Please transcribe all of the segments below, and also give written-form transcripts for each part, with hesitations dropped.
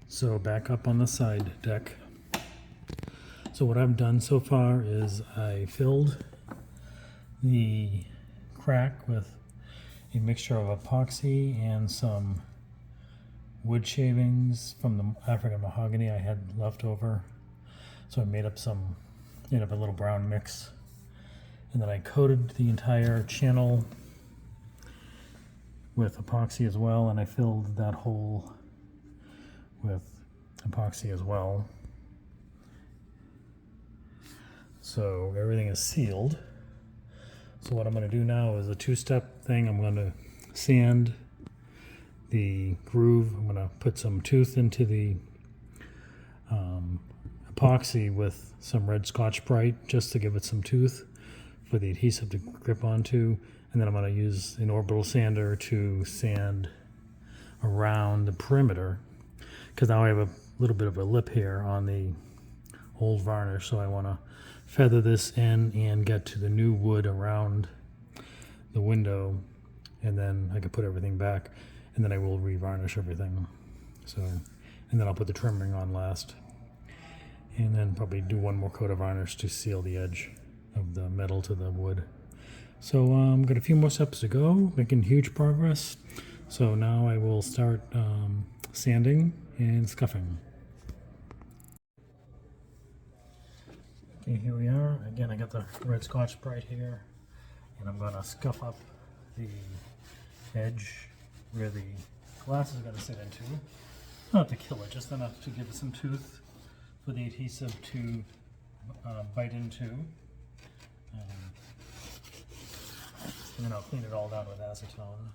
So back up on the side deck. So what I've done so far is I filled the crack with a mixture of epoxy and some wood shavings from the African mahogany I had left over. So I made up a little brown mix. And then I coated the entire channel with epoxy as well, and I filled that hole with epoxy as well. So everything is sealed. So what I'm going to do now is a two-step thing. I'm going to sand the groove. I'm going to put some tooth into the epoxy with some red Scotch-Brite just to give it some tooth for the adhesive to grip onto. And then I'm going to use an orbital sander to sand around the perimeter, because now I have a little bit of a lip here on the old varnish, so I want to feather this in and get to the new wood around the window, and then I can put everything back, and then I will revarnish everything. So, and then I'll put the trimming on last, and then probably do one more coat of varnish to seal the edge of the metal to the wood. So got a few more steps to go, making huge progress. So now I will start sanding and scuffing. Okay, here we are. Again, I got the red Scotch-Brite here, and I'm gonna scuff up the edge where the glass is gonna sit into. Not to kill it, just enough to give it some tooth for the adhesive to bite into. And then I'll clean it all down with acetone.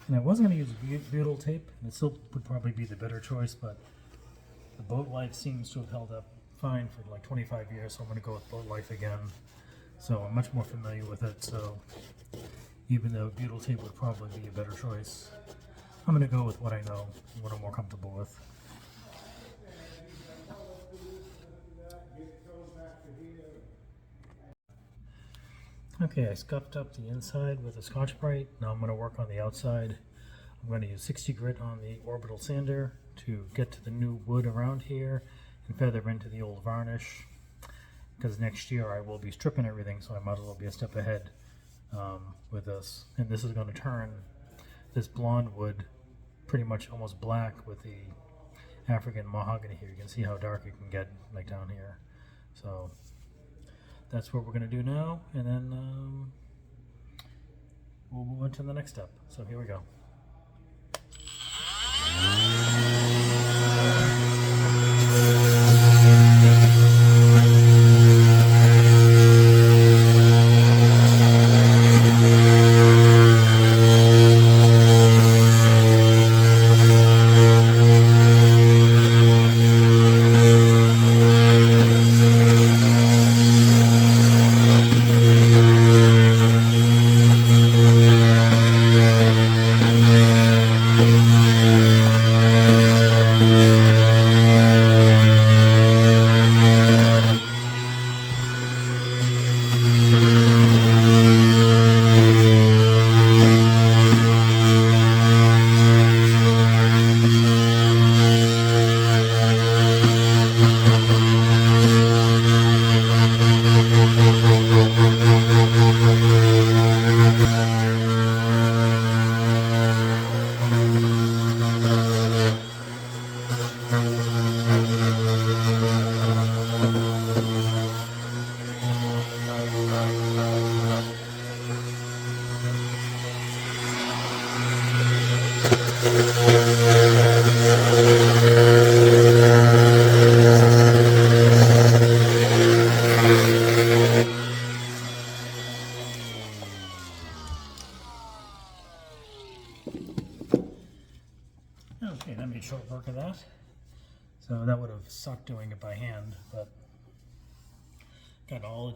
And I was going to use butyl tape, and it still would probably be the better choice, but the Boat Life seems to have held up fine for like 25 years, so I'm going to go with Boat Life again. So I'm much more familiar with it, so even though butyl tape would probably be a better choice, I'm going to go with what I know and what I'm more comfortable with. Okay, I scuffed up the inside with a Scotch-Brite. Now I'm going to work on the outside. I'm going to use 60 grit on the orbital sander to get to the new wood around here and feather into the old varnish, because next year I will be stripping everything, so I might as well be a step ahead with this. And this is going to turn this blonde wood pretty much almost black with the African mahogany here. You can see how dark it can get, like down here. So that's what we're going to do now, and then we'll move on to the next step. So here we go. Okay, that made short work of that. So that would have sucked doing it by hand, but got all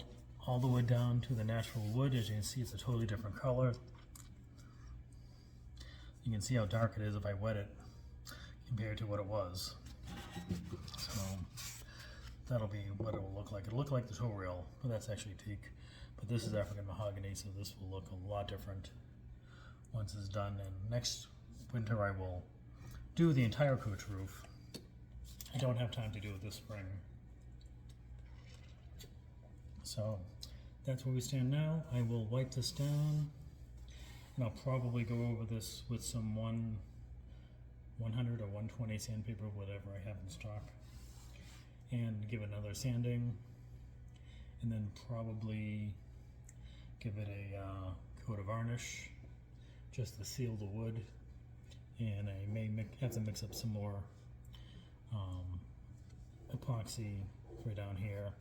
the wood down to the natural wood. As you can see, it's a totally different color. You can see how dark it is if I wet it compared to what it was. So that'll be what it will look like. It'll look like the toe rail, but that's actually teak. But this is African mahogany, so this will look a lot different once it's done. And next winter I will do the entire coach roof. I don't have time to do it this spring. So that's where we stand now. I will wipe this down, and I'll probably go over this with some 100 or 120 sandpaper, whatever I have in stock, and give it another sanding, and then probably give it a coat of varnish just to seal the wood. And I may have to mix up some more epoxy for down here.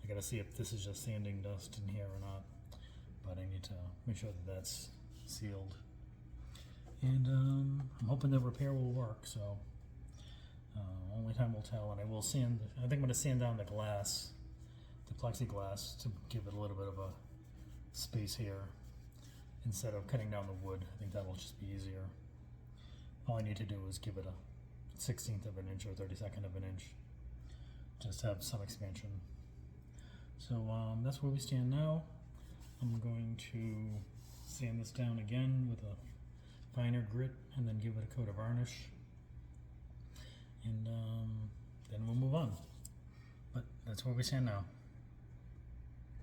I gotta see if this is just sanding dust in here or not, but I need to make sure that that's sealed. And I'm hoping the repair will work, so only time will tell. And I will sand, I think I'm gonna sand down the glass, the plexiglass, to give it a little bit of a space here instead of cutting down the wood. I think that'll just be easier. All I need to do is give it a 1/16 of an inch or 32nd of an inch, just to have some expansion. So that's where we stand now. I'm going to sand this down again with a finer grit and then give it a coat of varnish. And then we'll move on. But that's where we stand now.